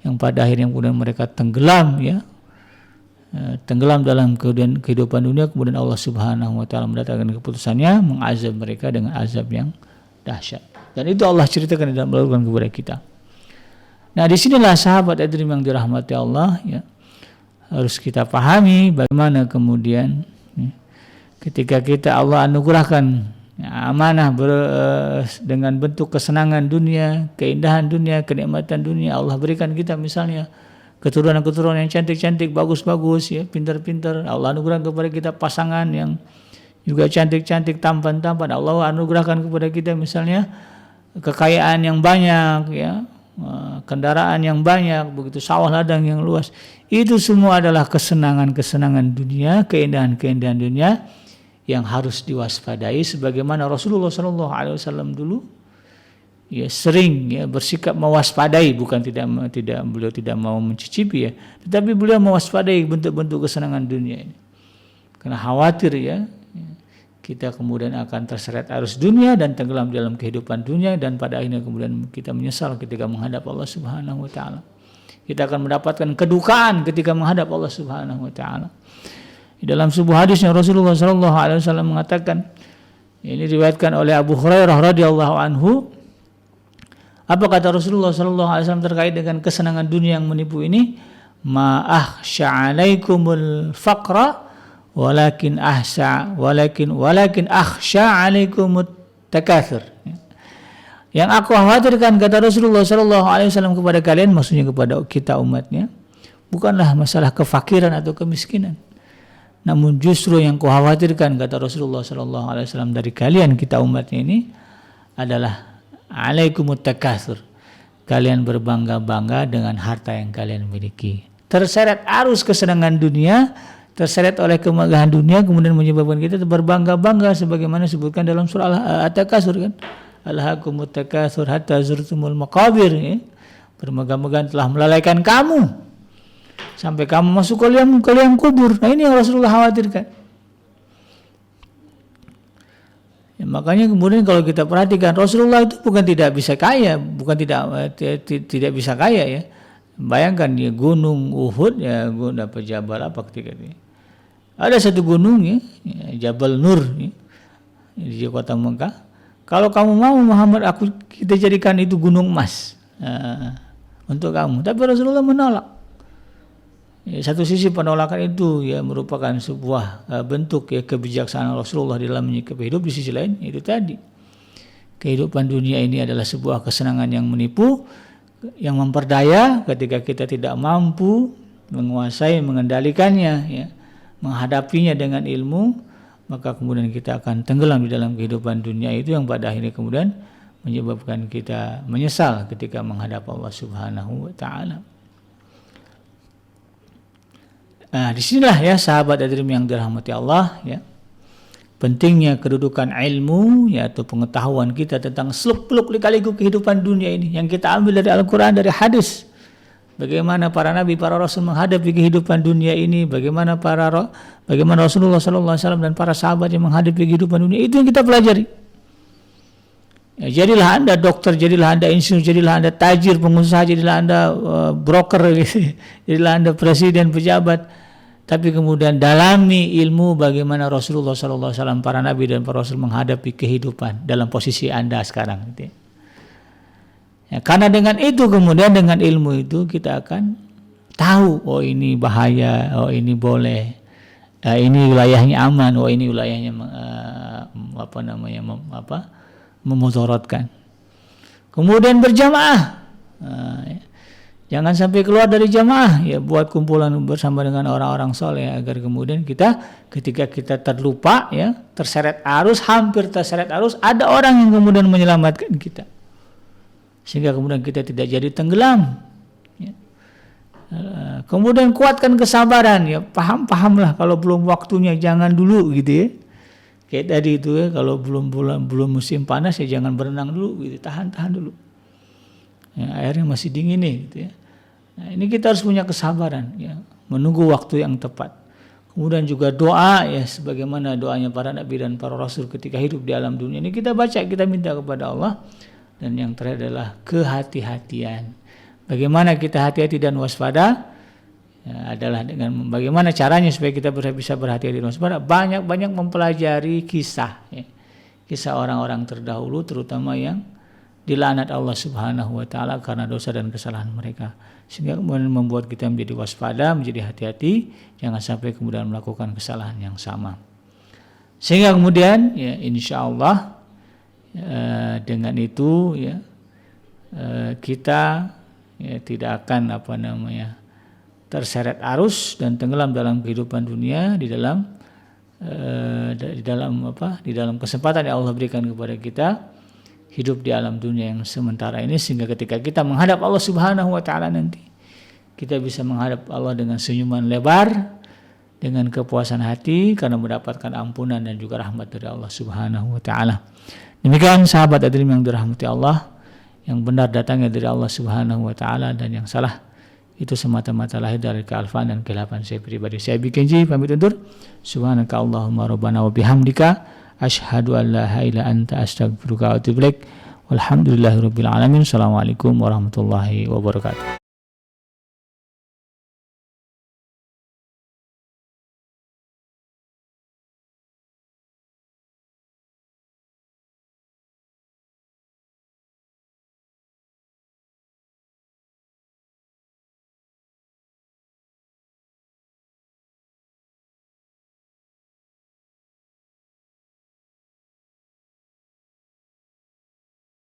yang pada akhirnya kemudian mereka tenggelam ya, tenggelam dalam kehidupan dunia. Kemudian Allah Subhanahu wa taala mendatangkan keputusannya, mengazab mereka dengan azab yang dahsyat. Dan itu Allah ceritakan dalam Al-Qur'an kepada kita. Nah, disinilah sahabat Adrim yang dirahmati Allah ya, harus kita pahami bagaimana kemudian ya, ketika kita Allah anugerahkan ya, amanah dengan bentuk kesenangan dunia, keindahan dunia, kenikmatan dunia, Allah berikan kita misalnya keturunan-keturunan yang cantik-cantik, bagus-bagus ya, pintar-pintar. Allah anugerahkan kepada kita pasangan yang juga cantik-cantik, tampan-tampan. Allah anugerahkan kepada kita misalnya kekayaan yang banyak ya, kendaraan yang banyak, begitu sawah ladang yang luas. Itu semua adalah kesenangan-kesenangan dunia, keindahan-keindahan dunia yang harus diwaspadai, sebagaimana Rasulullah SAW dulu ya sering ya bersikap mewaspadai, bukan beliau tidak mau mencicipi ya, tetapi beliau mewaspadai bentuk-bentuk kesenangan dunia ini, karena khawatir ya kita kemudian akan terseret arus dunia dan tenggelam dalam kehidupan dunia, dan pada akhirnya kemudian kita menyesal ketika menghadap Allah Subhanahu wa taala. Kita akan mendapatkan kedukaan ketika menghadap Allah Subhanahu wa taala. Di dalam sebuah hadis yang Rasulullah sallallahu alaihi wasallam mengatakan, ini diriwayatkan oleh Abu Hurairah radhiyallahu anhu, apa kata Rasulullah sallallahu alaihi wasallam terkait dengan kesenangan dunia yang menipu ini? Ma akhsha 'alaikumul faqra walakin akhsha 'alaikumut takatsur. Yang aku khawatirkan, kata Rasulullah sallallahu alaihi wasallam kepada kalian, maksudnya kepada kita umatnya, bukanlah masalah kefakiran atau kemiskinan, namun justru yang kukhawatirkan, kata Rasulullah sallallahu alaihi wasallam, dari kalian kita umatnya ini adalah 'alaikumut takatsur. Kalian berbangga-bangga dengan harta yang kalian miliki. Terseret arus kesenangan dunia, terseret oleh kemegahan dunia, kemudian menyebabkan kita berbangga-bangga sebagaimana disebutkan dalam surah At-Takatsur kan. Alhaakumut takatsur hatta zurtumul maqabir ya. Bermegah-megahan telah melalaikan kamu sampai kamu masuk ke liang kubur. Nah, ini yang Rasulullah khawatirkan. Ya, makanya kemudian kalau kita perhatikan, Rasulullah itu bukan tidak bisa kaya, bukan tidak bisa kaya ya. Bayangkan ya, gunung Uhud ya, gunung apa Jabal apa ketika itu. Ada satu gunung ya, Jabal Nur ya, di kota Mekah. Kalau kamu mau Muhammad, kita jadikan itu gunung emas untuk kamu. Tapi Rasulullah menolak. Ya, satu sisi penolakan itu ya merupakan sebuah bentuk ya kebijaksanaan Rasulullah dalam menyikapi hidup. Di sisi lain itu tadi kehidupan dunia ini adalah sebuah kesenangan yang menipu, yang memperdaya ketika kita tidak mampu menguasai, mengendalikannya, ya, menghadapinya dengan ilmu, maka kemudian kita akan tenggelam di dalam kehidupan dunia itu yang pada akhirnya kemudian menyebabkan kita menyesal ketika menghadap Allah Subhanahu wa taala. Nah, disinilah ya sahabat Adrim yang dirahmati Allah, ya, pentingnya kedudukan ilmu, yaitu pengetahuan kita tentang seluk-beluk lika-liku kehidupan dunia ini yang kita ambil dari Al-Quran, dari hadis. Bagaimana para nabi, para rasul menghadapi kehidupan dunia ini, bagaimana Rasulullah SAW dan para sahabat yang menghadapi kehidupan dunia, itu yang kita pelajari. Ya, jadilah Anda dokter, jadilah Anda insinyur, jadilah Anda tajir, pengusaha, jadilah Anda broker, gitu. Jadilah Anda presiden, pejabat. Tapi kemudian dalami ilmu bagaimana Rasulullah SAW, para nabi dan para rasul menghadapi kehidupan dalam posisi Anda sekarang. Gitu. Ya, karena dengan itu kemudian dengan ilmu itu kita akan tahu, oh ini bahaya, oh ini boleh, ini wilayahnya aman, oh ini wilayahnya memudaratkan. Kemudian berjamaah. Jangan sampai keluar dari jamaah, ya, buat kumpulan bersama dengan orang-orang soleh agar kemudian kita ketika kita terlupa, ya, terseret arus, hampir terseret arus, ada orang yang kemudian menyelamatkan kita sehingga kemudian kita tidak jadi tenggelam, ya. Kemudian kuatkan kesabaran, ya, pahamlah kalau belum waktunya jangan dulu, gitu ya, kayak tadi itu ya, kalau belum musim panas ya jangan berenang dulu, gitu, tahan dulu, ya, airnya masih dingin nih, gitu ya. Nah, ini kita harus punya kesabaran, ya, menunggu waktu yang tepat. Kemudian juga doa, ya, sebagaimana doanya para nabi dan para rasul ketika hidup di alam dunia ini kita baca, kita minta kepada Allah. Dan yang terakhir adalah kehati-hatian. Bagaimana kita hati-hati dan waspada? Ya, adalah dengan bagaimana caranya supaya kita bisa berhati-hati dan waspada? Banyak mempelajari kisah, ya, kisah orang-orang terdahulu, terutama yang dilaknat Allah Subhanahu wa taala karena dosa dan kesalahan mereka, sehingga kemudian membuat kita menjadi waspada, menjadi hati-hati, jangan sampai kemudian melakukan kesalahan yang sama. Sehingga kemudian, ya, insya Allah dengan itu, ya, kita, ya, tidak akan terseret arus dan tenggelam dalam kehidupan dunia di dalam kesempatan yang Allah berikan kepada kita hidup di alam dunia yang sementara ini, sehingga ketika kita menghadap Allah Subhanahu wa taala nanti kita bisa menghadap Allah dengan senyuman lebar, dengan kepuasan hati karena mendapatkan ampunan dan juga rahmat dari Allah Subhanahu wa taala. Demikian sahabat Adrim yang dirahmati Allah, yang benar datangnya dari Allah Subhanahu wa taala dan yang salah itu semata-mata lahir dari kealfaan dan kehilapan saya pribadi. Saya Bikenji pamit undur. Subhanaka Allahumma rabbana wa bihamdika asyhadu an la ilaha illa anta astaghfiruka wa atubu ilaik. Walhamdulillahirabbil alamin. Assalamualaikum warahmatullahi wabarakatuh.